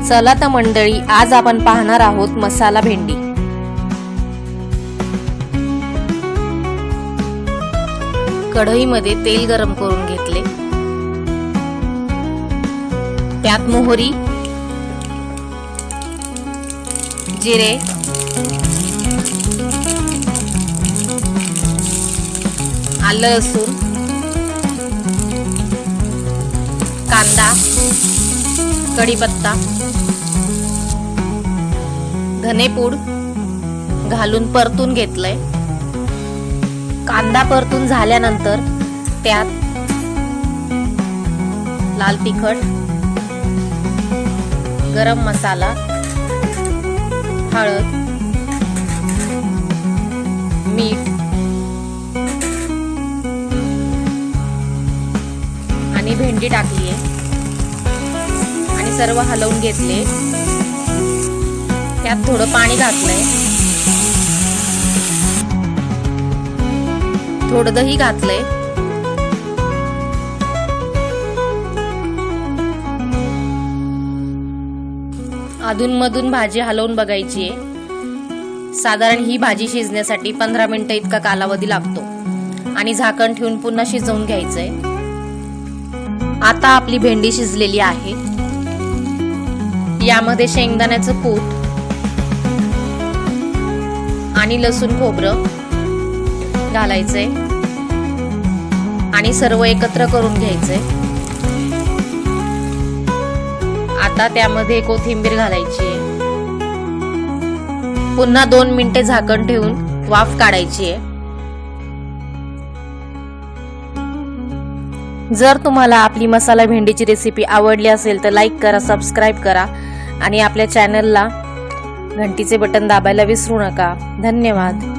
चला तर मंडळी, आज आपण पाहणार आहोत मसाला भेंडी। कढईमध्ये तेल गरम करून घेतले, त्यात मोहरी, जिरे, आलं लसूण, कांदा, कढीपत्ता, धनेपूड घालून परतून घेतलंय। कांदा परतून झाल्यानंतर त्यात लाल तिखट, गरम मसाला, हळद, मीठ आणि भेंडी टाकली आहे आणि सर्व हलवून घेतले। त्यात थोडं पाणी घातलंय, थोडं दही घातलंय, अधूनमधून भाजी हलवून बघायची आहे। साधारण ही भाजी शिजण्यासाठी 15 मिनिटं इतका कालावधी लागतो आणि झाकण ठेवून पुन्हा शिजवून घ्यायचंय। आता आपली भेंडी शिजलेली आहे। यामध्ये शेंगदाण्याचं कूट आणि लसूण खोबरं घालायचंय आणि सर्व एकत्र करून घ्यायचंय। आता त्यामध्ये कोथिंबीर घालायची आहे। पुन्हा 2 मिनिटे झाकण ठेवून वाफ काढायची आहे। जर तुम्हाला आपली मसाला भेंडीची रेसिपी आवडली असेल तर लाईक करा, सबस्क्राईब करा आणि आपल्या चॅनलला घंटीचे बटन दाबायला विसरू नका। धन्यवाद।